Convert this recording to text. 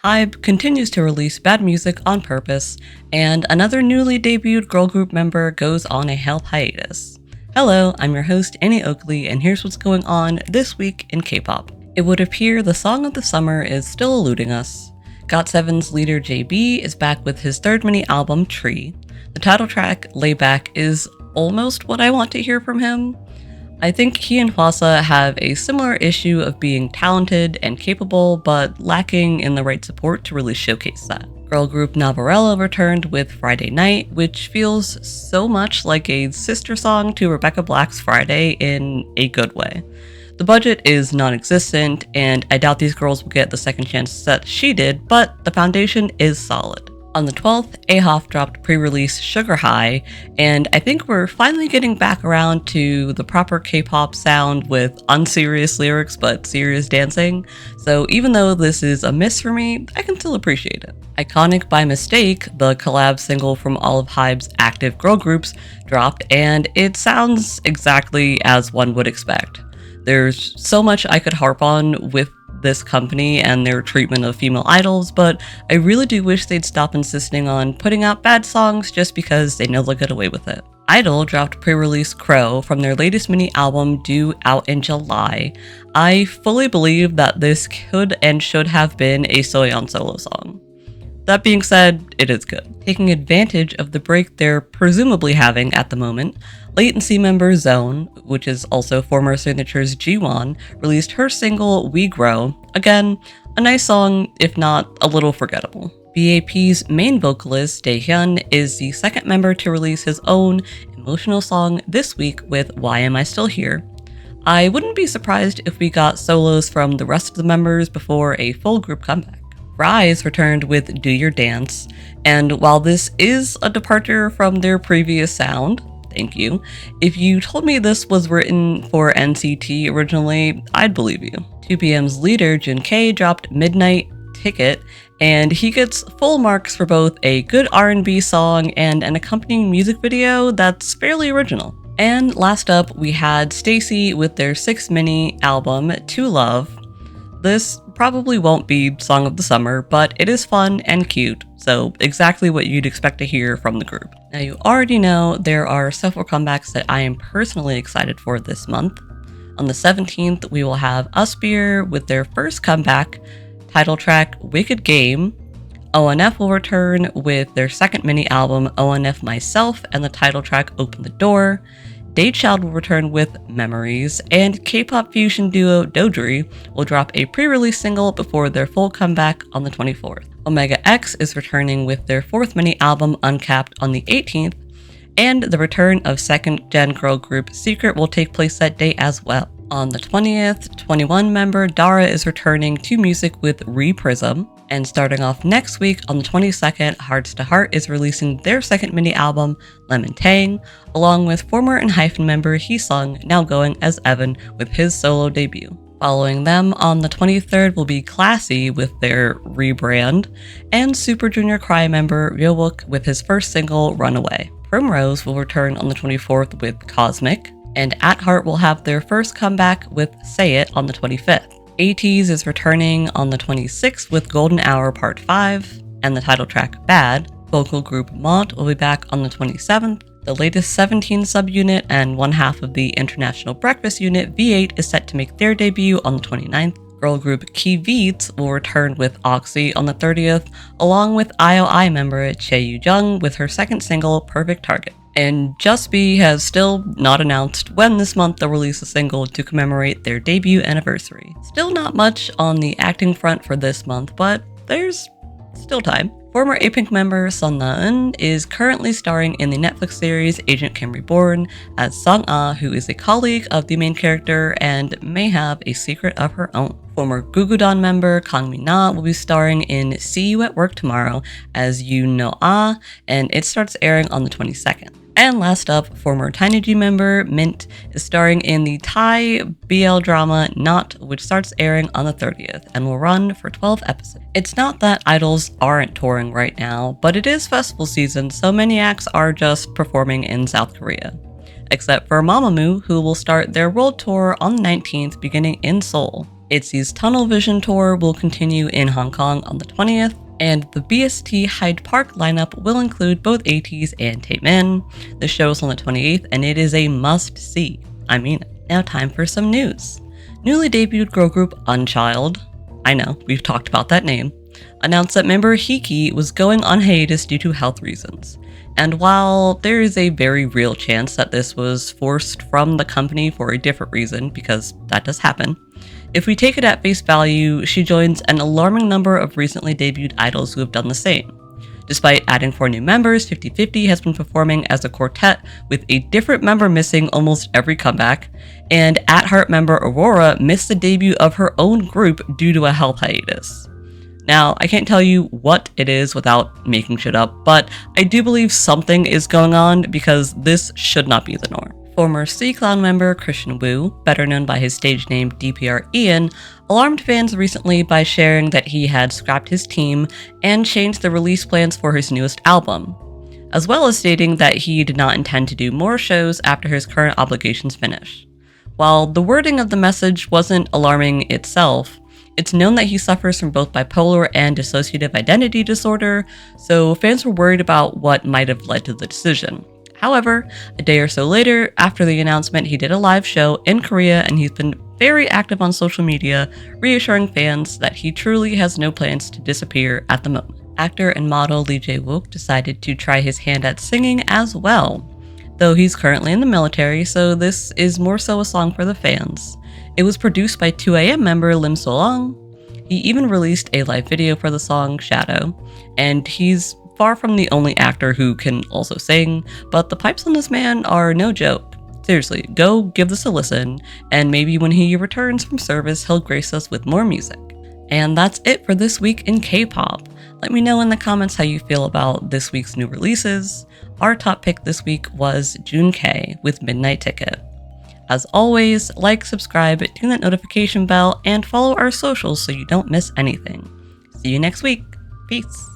Hybe continues to release bad music on purpose, and another newly debuted girl group member goes on a health hiatus. Hello, I'm your host, N.FLYING, and here's what's going on this week in K-pop. It would appear the song of the summer is still eluding us. GOT7's leader JB is back with his third mini-album, Tree. The title track, Layback, is almost what I want to hear from him. I think he and Hwasa have a similar issue of being talented and capable, but lacking in the right support to really showcase that. Girl group Navarella returned with Friday Night, which feels so much like a sister song to Rebecca Black's Friday in a good way. The budget is non-existent, and I doubt these girls will get the second chance that she did, but the foundation is solid. On the 12th, AHOF dropped pre-release Sugar High, and I think we're finally getting back around to the proper K-pop sound with unserious lyrics but serious dancing, so even though this is a miss for me, I can still appreciate it. Iconic by Mistake, the collab single from all of Hybe's active girl groups, dropped, and it sounds exactly as one would expect. There's so much I could harp on with this company and their treatment of female idols, but I really do wish they'd stop insisting on putting out bad songs just because they know they'll get away with it. I-DLE dropped pre-release Crow from their latest mini-album due out in July. I fully believe that this could and should have been a Soyeon solo song. That being said, it is good. Taking advantage of the break they're presumably having at the moment, Latency member Zone, which is also former Signature's Jiwon, released her single We Grow. Again, a nice song, if not a little forgettable. BAP's main vocalist, Daehyun, is the second member to release his own emotional song this week with Why Am I Still Here? I wouldn't be surprised if we got solos from the rest of the members before a full group comeback. Rise returned with Do Your Dance, and while this is a departure from their previous sound, thank you, if you told me this was written for NCT originally, I'd believe you. 2PM's leader, Jun K, dropped Midnight Ticket, and he gets full marks for both a good R&B song and an accompanying music video that's fairly original. And last up, we had Stacey with their 6th mini album, To Love. This probably won't be Song of the Summer, but it is fun and cute, so exactly what you'd expect to hear from the group. Now you already know there are several comebacks that I am personally excited for this month. On the 17th, we will have Usbeer with their first comeback, title track Wicked Game. ONF will return with their second mini album, ONF Myself, and the title track Open the Door. Daechild will return with Memories, and K-pop fusion duo Dodri will drop a pre-release single before their full comeback on the 24th. Omega X is returning with their 4th mini-album Uncapped on the 18th, and the return of second-gen girl group Secret will take place that day as well. On the 20th, 21 member Dara is returning to music with Reprism, and starting off next week on the 22nd, Hearts to Heart is releasing their second mini-album, Lemon Tang, along with former ENHYPEN member Heesung now going as Evan with his solo debut. Following them on the 23rd will be Classy with their rebrand, and Super Junior Cry member Ryeowook with his first single, Runaway. Primrose will return on the 24th with Cosmic, and At Heart will have their first comeback with Say It on the 25th. ATEEZ is returning on the 26th with Golden Hour Part 5 and the title track Bad. Vocal group Mont will be back on the 27th. The latest 17 subunit and one half of the international breakfast unit V8 is set to make their debut on the 29th. Girl group Kveets will return with Oxy on the 30th, along with IOI member Chae Yoo-jung with her second single Perfect Target. And Just Be has still not announced when this month they'll release a single to commemorate their debut anniversary. Still not much on the acting front for this month, but there's still time. Former A-Pink member Sun Na-eun is currently starring in the Netflix series Agent Kim Reborn as Sung-ah, who is a colleague of the main character and may have a secret of her own. Former Gugudan member Kang Min-na will be starring in See You at Work Tomorrow as Yoon No-ah, and it starts airing on the 22nd. And last up, former TinyG member Mint is starring in the Thai BL drama Not, which starts airing on the 30th and will run for 12 episodes. It's not that idols aren't touring right now, but it is festival season, so many acts are just performing in South Korea. Except for Mamamoo, who will start their world tour on the 19th beginning in Seoul. ITZY's Tunnel Vision tour will continue in Hong Kong on the 20th, and the BST Hyde Park lineup will include both ATEEZ and Taemin. The show is on the 28th, and it is a must-see. I mean it. Now time for some news. Newly debuted girl group Unchild, I know, we've talked about that name, announced that member Hiki was going on hiatus due to health reasons. And while there is a very real chance that this was forced from the company for a different reason, because that does happen, if we take it at face value, she joins an alarming number of recently debuted idols who have done the same. Despite adding 4 new members, 50/50 has been performing as a quartet with a different member missing almost every comeback, and At Heart member Aurora missed the debut of her own group due to a health hiatus. Now, I can't tell you what it is without making shit up, but I do believe something is going on because this should not be the norm. Former C-Clown member Christian Wu, better known by his stage name DPR Ian, alarmed fans recently by sharing that he had scrapped his team and changed the release plans for his newest album, as well as stating that he did not intend to do more shows after his current obligations finish. While the wording of the message wasn't alarming itself, it's known that he suffers from both bipolar and dissociative identity disorder, so fans were worried about what might have led to the decision. However, a day or so later, after the announcement, he did a live show in Korea and he's been very active on social media, reassuring fans that he truly has no plans to disappear at the moment. Actor and model Lee Jae-wook decided to try his hand at singing as well, though he's currently in the military, so this is more so a song for the fans. It was produced by 2AM member Lim So-long. He even released a live video for the song Shadow, and he's far from the only actor who can also sing, but the pipes on this man are no joke. Seriously, go give this a listen, and maybe when he returns from service, he'll grace us with more music. And that's it for this week in K-pop. Let me know in the comments how you feel about this week's new releases. Our top pick this week was Jun K with Midnight Ticket. As always, like, subscribe, ding that notification bell, and follow our socials so you don't miss anything. See you next week. Peace.